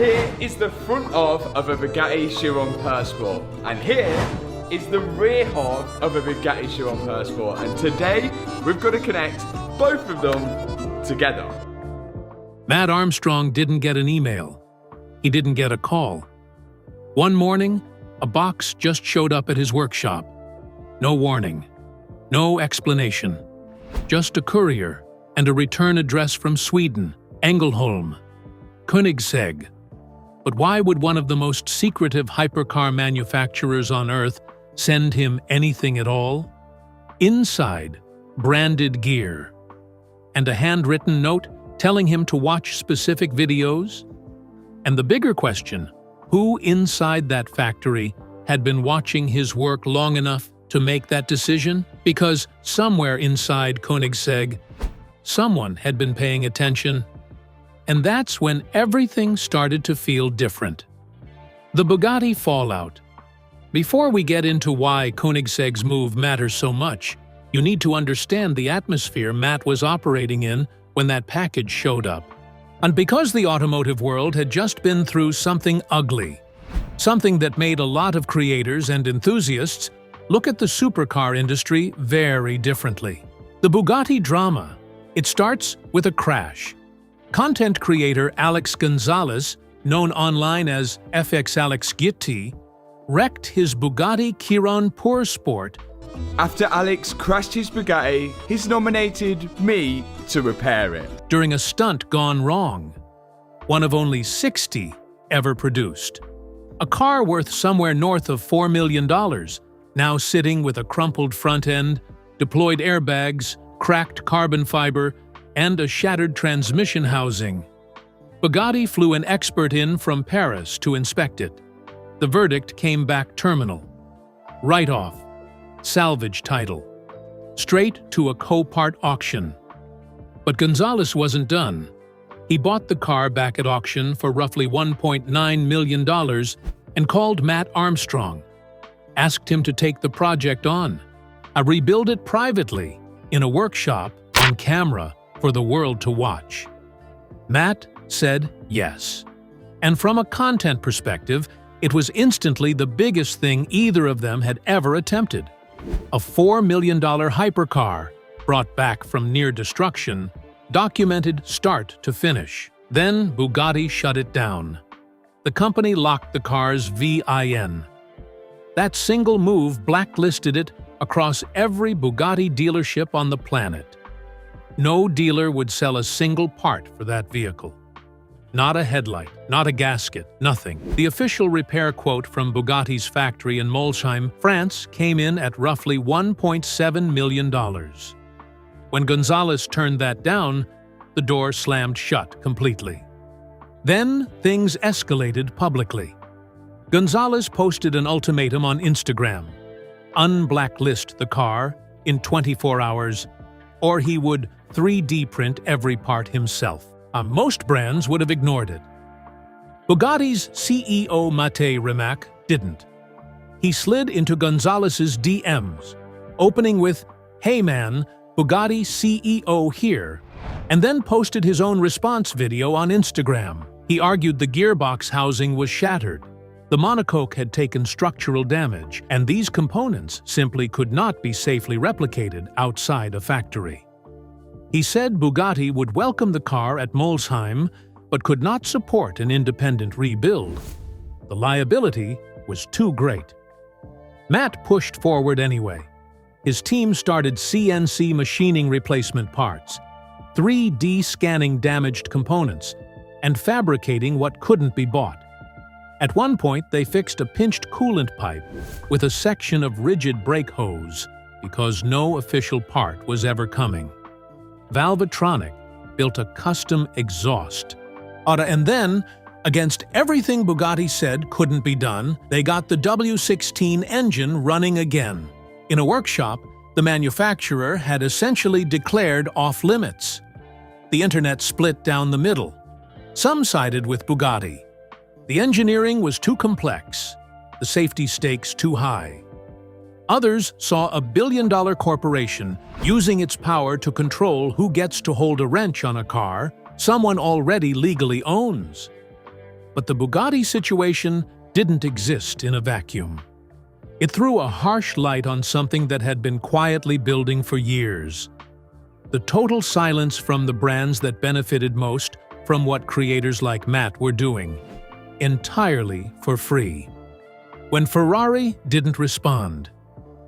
Here is the front of a Bugatti Chiron Persport, and here is the rear of a Bugatti Chiron Persport, and today we've got to connect both of them together. Matt Armstrong didn't get an email. He didn't get a call. One morning, a box just showed up at his workshop. No warning, no explanation, just a courier and a return address from Sweden, Ängelholm, Koenigsegg. But why would one of the most secretive hypercar manufacturers on Earth send him anything at all? Inside, branded gear. And a handwritten note telling him to watch specific videos? And the bigger question, who inside that factory had been watching his work long enough to make that decision? Because somewhere inside Koenigsegg, someone had been paying attention. And that's when everything started to feel different. The Bugatti fallout. Before we get into why Koenigsegg's move matters so much, you need to understand the atmosphere Matt was operating in when that package showed up. And because the automotive world had just been through something ugly, something that made a lot of creators and enthusiasts look at the supercar industry very differently. The Bugatti drama. It starts with a crash. Content creator Alex Gonzalez, known online as FXAlexGitti, wrecked his Bugatti Chiron Persport. After Alex crashed his Bugatti, he's nominated me to repair it. During a stunt gone wrong. One of only 60 ever produced. A car worth somewhere north of $4 million, now sitting with a crumpled front end, deployed airbags, cracked carbon fiber, and a shattered transmission housing. Bugatti flew an expert in from Paris to inspect it. The verdict came back terminal. Write-off. Salvage title. Straight to a Copart auction. But Gonzalez wasn't done. He bought the car back at auction for roughly $1.9 million and called Matt Armstrong. Asked him to take the project on. Rebuild it privately, in a workshop, on camera, for the world to watch. Matt said yes. And from a content perspective, it was instantly the biggest thing either of them had ever attempted. A $4 million hypercar, brought back from near destruction, documented start to finish. Then Bugatti shut it down. The company locked the car's VIN. That single move blacklisted it across every Bugatti dealership on the planet. No dealer would sell a single part for that vehicle. Not a headlight, not a gasket, nothing. The official repair quote from Bugatti's factory in Molsheim, France, came in at roughly $1.7 million. When Gonzalez turned that down, the door slammed shut completely. Then things escalated publicly. Gonzalez posted an ultimatum on Instagram: unblacklist the car in 24 hours, or he would 3D print every part himself. Most brands would have ignored it. Bugatti's CEO Mate Rimac didn't. He slid into Gonzalez's DMs, opening with, "Hey man, Bugatti CEO here," and then posted his own response video on Instagram. He argued the gearbox housing was shattered. The monocoque had taken structural damage, and these components simply could not be safely replicated outside a factory. He said Bugatti would welcome the car at Molsheim, but could not support an independent rebuild. The liability was too great. Matt pushed forward anyway. His team started CNC machining replacement parts, 3D scanning damaged components, and fabricating what couldn't be bought. At one point, they fixed a pinched coolant pipe with a section of rigid brake hose because no official part was ever coming. Valvetronic built a custom exhaust. And then, against everything Bugatti said couldn't be done, they got the W16 engine running again. In a workshop, the manufacturer had essentially declared off-limits. The internet split down the middle. Some sided with Bugatti. The engineering was too complex, the safety stakes too high. Others saw a billion-dollar corporation using its power to control who gets to hold a wrench on a car someone already legally owns. But the Bugatti situation didn't exist in a vacuum. It threw a harsh light on something that had been quietly building for years. The total silence from the brands that benefited most from what creators like Matt were doing, entirely for free. When Ferrari didn't respond,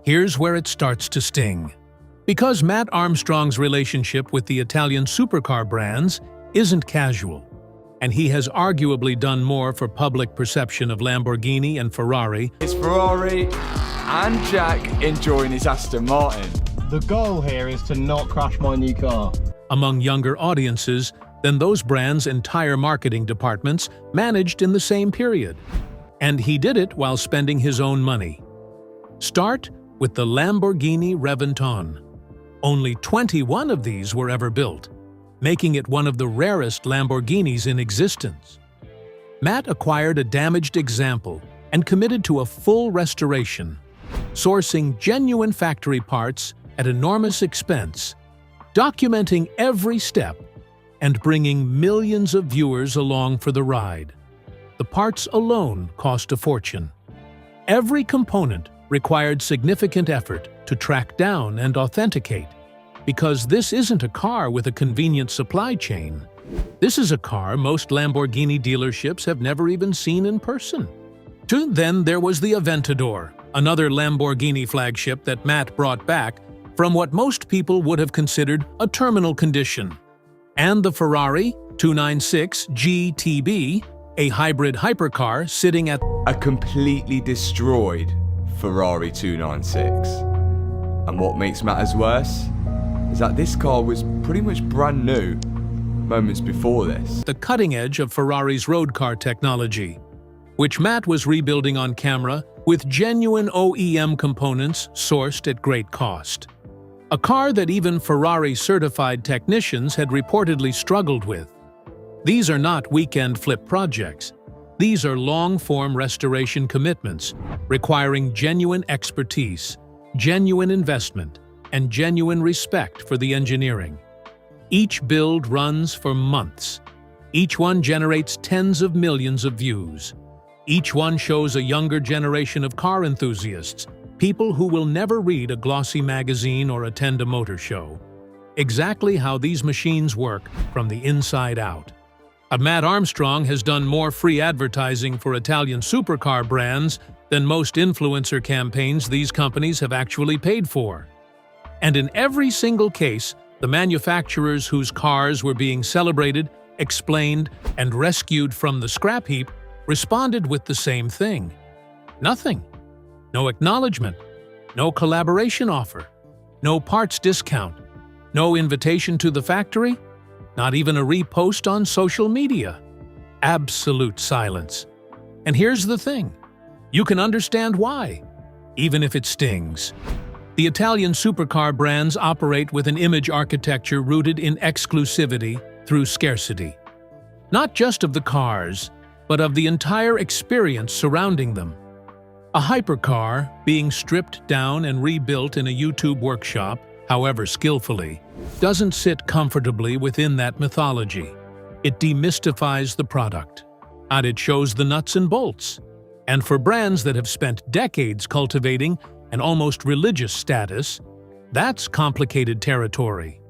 here's where it starts to sting. Because Matt Armstrong's relationship with the Italian supercar brands isn't casual, and he has arguably done more for public perception of Lamborghini and Ferrari. It's Ferrari and Jack enjoying his Aston Martin. The goal here is to not crash my new car. Among younger audiences than those brands' entire marketing departments managed in the same period. And he did it while spending his own money. Start with the Lamborghini Reventon. Only 21 of these were ever built, making it one of the rarest Lamborghinis in existence. Matt acquired a damaged example and committed to a full restoration, sourcing genuine factory parts at enormous expense, documenting every step, and bringing millions of viewers along for the ride. The parts alone cost a fortune. Every component required significant effort to track down and authenticate, because this isn't a car with a convenient supply chain. This is a car most Lamborghini dealerships have never even seen in person. Then there was the Aventador, another Lamborghini flagship that Matt brought back from what most people would have considered a terminal condition. And the Ferrari 296 GTB, a hybrid hypercar sitting at A completely destroyed Ferrari 296. And what makes matters worse is that this car was pretty much brand new moments before this. the cutting edge of Ferrari's road car technology, which Matt was rebuilding on camera with genuine OEM components sourced at great cost. A car that even Ferrari-certified technicians had reportedly struggled with. These are not weekend flip projects. These are long-form restoration commitments requiring genuine expertise, genuine investment, and genuine respect for the engineering. Each build runs for months. Each one generates tens of millions of views. Each one shows a younger generation of car enthusiasts, people who will never read a glossy magazine or attend a motor show, exactly how these machines work from the inside out. Matt Armstrong has done more free advertising for Italian supercar brands than most influencer campaigns these companies have actually paid for. And in every single case, the manufacturers whose cars were being celebrated, explained, and rescued from the scrap heap responded with the same thing. Nothing. No acknowledgement. No collaboration offer. No parts discount. No invitation to the factory. Not even a repost on social media. Absolute silence. And here's the thing. You can understand why, even if it stings. The Italian supercar brands operate with an image architecture rooted in exclusivity through scarcity. Not just of the cars, but of the entire experience surrounding them. A hypercar being stripped down and rebuilt in a YouTube workshop, however skillfully, doesn't sit comfortably within that mythology. It demystifies the product, and it shows the nuts and bolts. And for brands that have spent decades cultivating an almost religious status, that's complicated territory.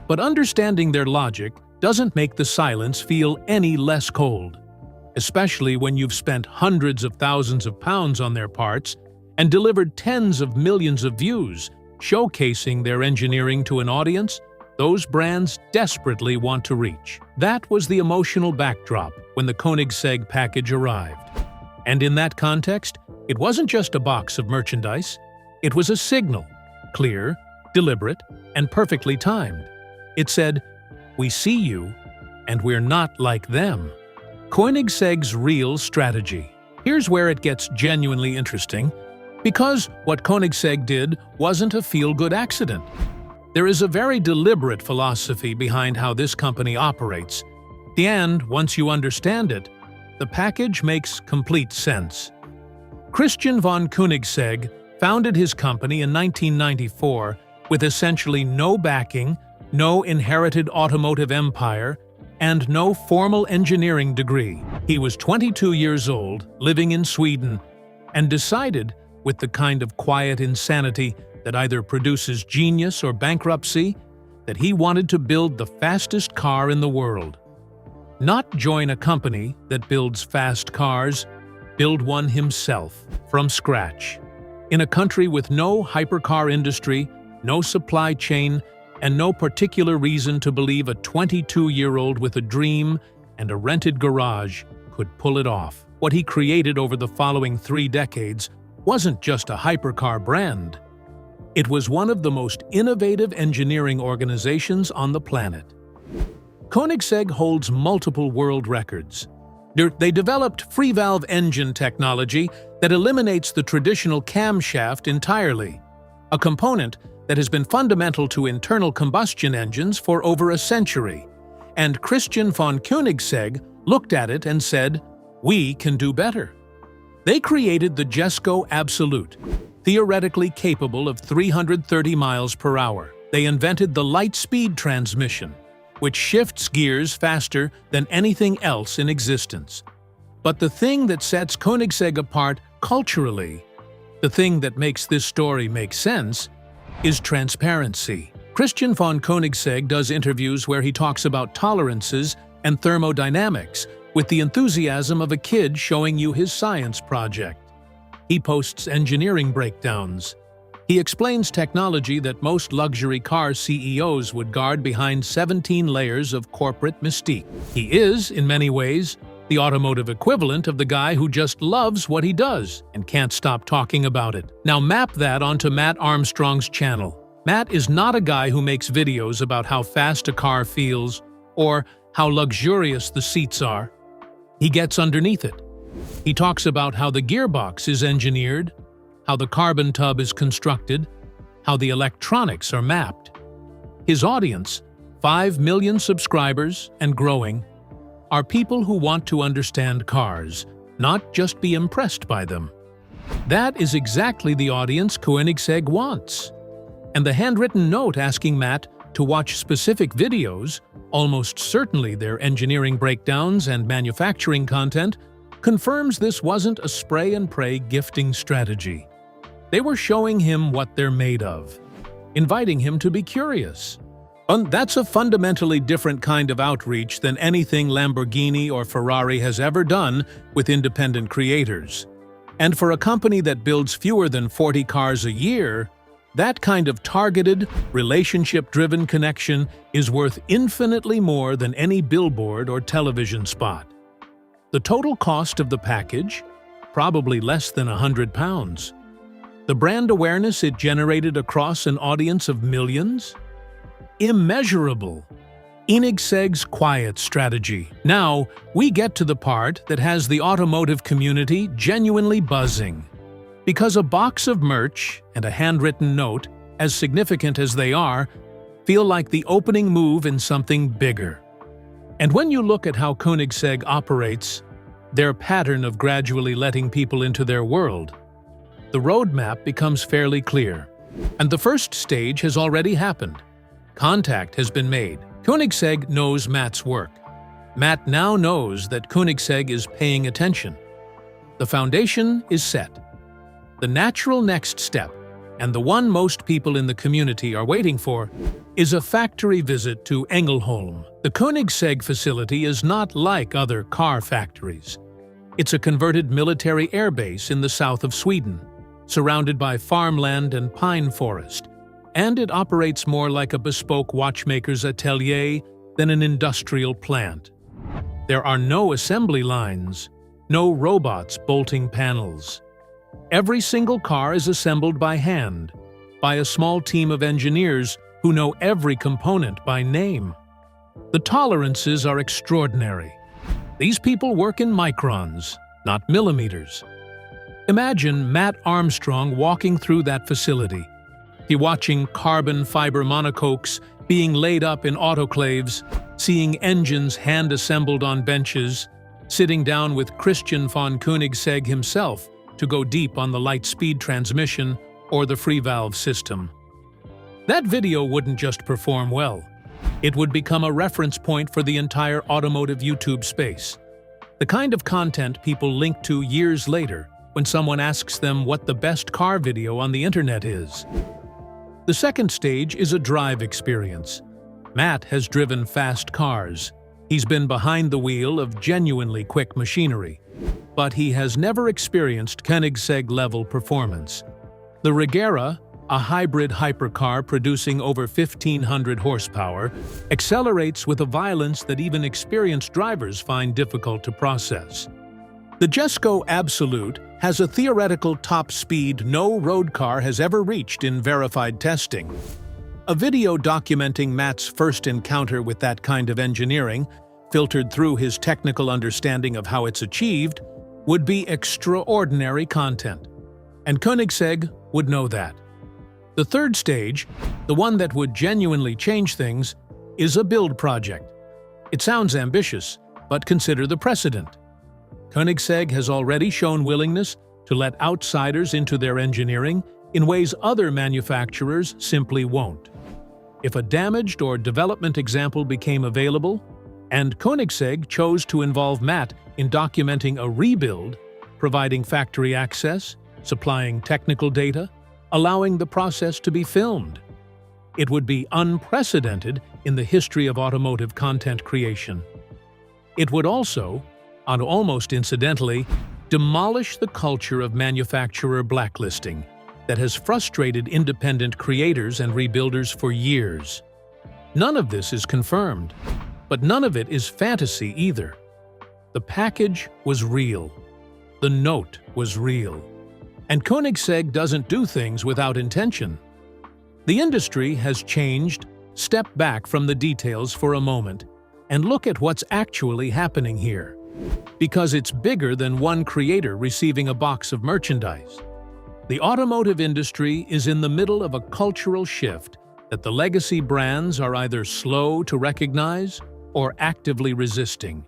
But understanding their logic doesn't make the silence feel any less cold, especially when you've spent hundreds of thousands of pounds on their parts and delivered tens of millions of views, showcasing their engineering to an audience those brands desperately want to reach. That was the emotional backdrop when the Koenigsegg package arrived. And in that context, it wasn't just a box of merchandise, it was a signal, clear, deliberate, and perfectly timed. It said, "We see you, and we're not like them." Koenigsegg's real strategy. Here's where it gets genuinely interesting, because what Koenigsegg did wasn't a feel-good accident. There is a very deliberate philosophy behind how this company operates, and once you understand it, the package makes complete sense. Christian von Koenigsegg founded his company in 1994 with essentially no backing, no inherited automotive empire, and no formal engineering degree. He was 22 years old, living in Sweden, and decided, with the kind of quiet insanity that either produces genius or bankruptcy, that he wanted to build the fastest car in the world. Not join a company that builds fast cars, build one himself, from scratch. In a country with no hypercar industry, no supply chain, and no particular reason to believe a 22-year-old with a dream and a rented garage could pull it off. What he created over the following 3 decades wasn't just a hypercar brand. It was one of the most innovative engineering organizations on the planet. Koenigsegg holds multiple world records. They developed free-valve engine technology that eliminates the traditional camshaft entirely, a component that has been fundamental to internal combustion engines for over a century. And Christian von Koenigsegg looked at it and said, "We can do better." They created the Jesko Absolute, theoretically capable of 330 miles per hour. They invented the light-speed transmission, which shifts gears faster than anything else in existence. But the thing that sets Koenigsegg apart culturally, the thing that makes this story make sense, is transparency. Christian von Koenigsegg does interviews where he talks about tolerances and thermodynamics with the enthusiasm of a kid showing you his science project. He posts engineering breakdowns. He explains technology that most luxury car CEOs would guard behind 17 layers of corporate mystique. He is, in many ways, the automotive equivalent of the guy who just loves what he does and can't stop talking about it. Now map that onto Matt Armstrong's channel. Matt is not a guy who makes videos about how fast a car feels or how luxurious the seats are. He gets underneath it. He talks about how the gearbox is engineered, how the carbon tub is constructed, how the electronics are mapped. His audience, 5 million subscribers and growing, are people who want to understand cars, not just be impressed by them. That is exactly the audience Koenigsegg wants. And the handwritten note asking Matt to watch specific videos, almost certainly their engineering breakdowns and manufacturing content, confirms this wasn't a spray-and-pray gifting strategy. They were showing him what they're made of, inviting him to be curious. And that's a fundamentally different kind of outreach than anything Lamborghini or Ferrari has ever done with independent creators. And for a company that builds fewer than 40 cars a year, that kind of targeted, relationship-driven connection is worth infinitely more than any billboard or television spot. The total cost of the package? Probably less than £100. The brand awareness it generated across an audience of millions? Immeasurable. Koenigsegg's quiet strategy. Now, we get to the part that has the automotive community genuinely buzzing. Because a box of merch and a handwritten note, as significant as they are, feel like the opening move in something bigger. And when you look at how Koenigsegg operates, their pattern of gradually letting people into their world, the roadmap becomes fairly clear. And the first stage has already happened. Contact has been made. Koenigsegg knows Matt's work. Matt now knows that Koenigsegg is paying attention. The foundation is set. The natural next step, and the one most people in the community are waiting for, is a factory visit to Ängelholm. The Koenigsegg facility is not like other car factories. It's a converted military airbase in the south of Sweden, surrounded by farmland and pine forest, and it operates more like a bespoke watchmaker's atelier than an industrial plant. There are no assembly lines, no robots bolting panels. Every single car is assembled by hand, by a small team of engineers who know every component by name. The tolerances are extraordinary. These people work in microns, not millimeters. Imagine Matt Armstrong walking through that facility. He watching carbon fiber monocoques being laid up in autoclaves, seeing engines hand-assembled on benches, sitting down with Christian von Koenigsegg himself to go deep on the light-speed transmission or the free-valve system. That video wouldn't just perform well. It would become a reference point for the entire automotive YouTube space. The kind of content people link to years later when someone asks them what the best car video on the internet is. The second stage is a drive experience. Matt has driven fast cars. He's been behind the wheel of genuinely quick machinery. But he has never experienced Koenigsegg-level performance. The Regera, a hybrid hypercar producing over 1,500 horsepower, accelerates with a violence that even experienced drivers find difficult to process. The Jesko Absolute has a theoretical top speed no road car has ever reached in verified testing. A video documenting Matt's first encounter with that kind of engineering, filtered through his technical understanding of how it's achieved, would be extraordinary content. And Koenigsegg would know that. The third stage, the one that would genuinely change things, is a build project. It sounds ambitious, but consider the precedent. Koenigsegg has already shown willingness to let outsiders into their engineering in ways other manufacturers simply won't. If a damaged or development example became available, and Koenigsegg chose to involve Matt in documenting a rebuild, providing factory access, supplying technical data, allowing the process to be filmed, it would be unprecedented in the history of automotive content creation. It would also, and almost incidentally, demolish the culture of manufacturer blacklisting that has frustrated independent creators and rebuilders for years. None of this is confirmed, but none of it is fantasy either. The package was real. The note was real. And Koenigsegg doesn't do things without intention. The industry has changed. Step back from the details for a moment and look at what's actually happening here. Because it's bigger than one creator receiving a box of merchandise. The automotive industry is in the middle of a cultural shift that the legacy brands are either slow to recognize or actively resisting.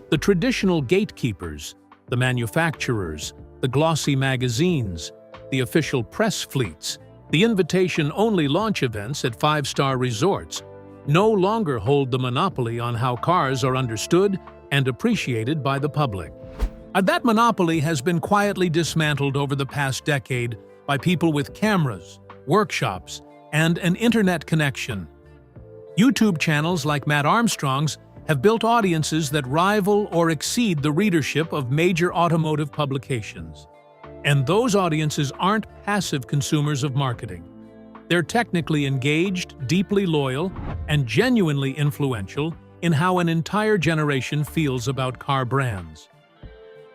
The traditional gatekeepers, the manufacturers, the glossy magazines, the official press fleets, the invitation-only launch events at five-star resorts, no longer hold the monopoly on how cars are understood and appreciated by the public. That monopoly has been quietly dismantled over the past decade by people with cameras, workshops, and an internet connection. YouTube channels like Matt Armstrong's have built audiences that rival or exceed the readership of major automotive publications. And those audiences aren't passive consumers of marketing. They're technically engaged, deeply loyal, and genuinely influential in how an entire generation feels about car brands.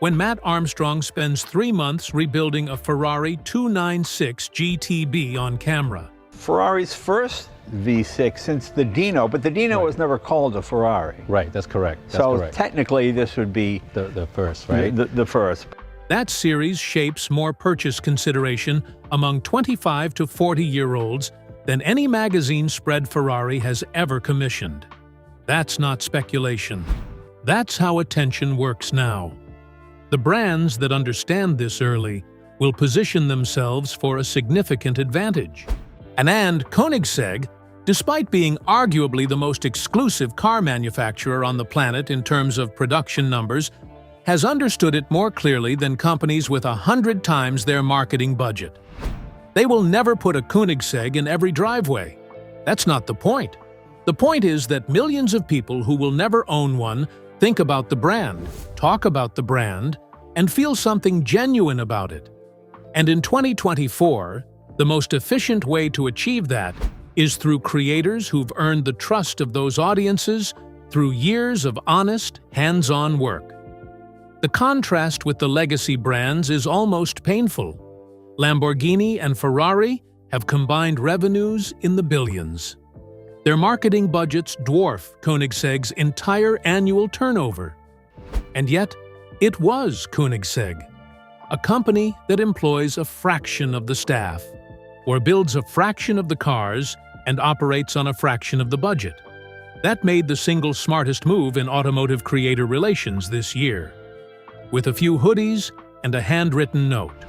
When Matt Armstrong spends 3 months rebuilding a Ferrari 296 GTB on camera. Ferrari's first V6 since the Dino, but the Dino was never called a Ferrari. Right, that's correct. That's so correct. Technically this would be The first, right? the first. That series shapes more purchase consideration among 25 to 40-year-olds than any magazine spread Ferrari has ever commissioned. That's not speculation. That's how attention works now. The brands that understand this early will position themselves for a significant advantage. And Koenigsegg, despite being arguably the most exclusive car manufacturer on the planet in terms of production numbers, has understood it more clearly than companies with 100 times their marketing budget. They will never put a Koenigsegg in every driveway. That's not the point. The point is that millions of people who will never own one think about the brand, talk about the brand, and feel something genuine about it. And in 2024, the most efficient way to achieve that is through creators who've earned the trust of those audiences through years of honest, hands-on work. The contrast with the legacy brands is almost painful. Lamborghini and Ferrari have combined revenues in the billions. Their marketing budgets dwarf Koenigsegg's entire annual turnover. And yet, it was Koenigsegg, a company that employs a fraction of the staff, or builds a fraction of the cars and operates on a fraction of the budget. That made the single smartest move in automotive creator relations this year, with a few hoodies and a handwritten note.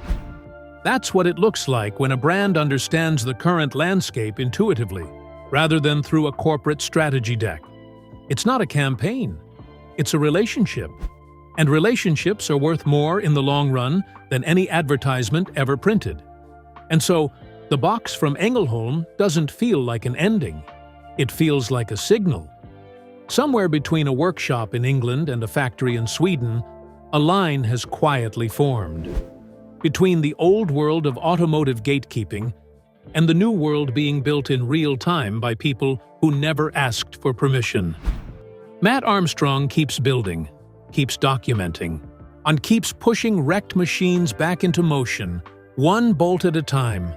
That's what it looks like when a brand understands the current landscape intuitively. rather than through a corporate strategy deck. It's not a campaign. It's a relationship. And relationships are worth more in the long run than any advertisement ever printed. And so, the box from Ängelholm doesn't feel like an ending. It feels like a signal. Somewhere between a workshop in England and a factory in Sweden, a line has quietly formed. Between the old world of automotive gatekeeping and the new world being built in real time by people who never asked for permission. Matt Armstrong keeps building, keeps documenting, and keeps pushing wrecked machines back into motion, one bolt at a time.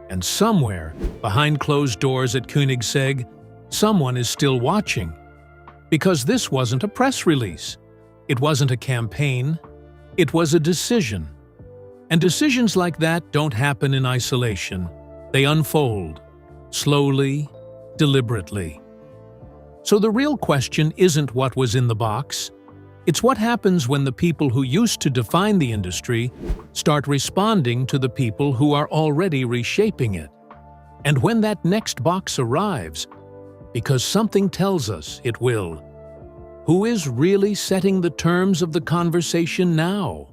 And somewhere, behind closed doors at Koenigsegg, someone is still watching. Because this wasn't a press release. It wasn't a campaign. It was a decision. And decisions like that don't happen in isolation. They unfold, slowly, deliberately. So the real question isn't what was in the box. It's what happens when the people who used to define the industry start responding to the people who are already reshaping it. And when that next box arrives, because something tells us it will, who is really setting the terms of the conversation now?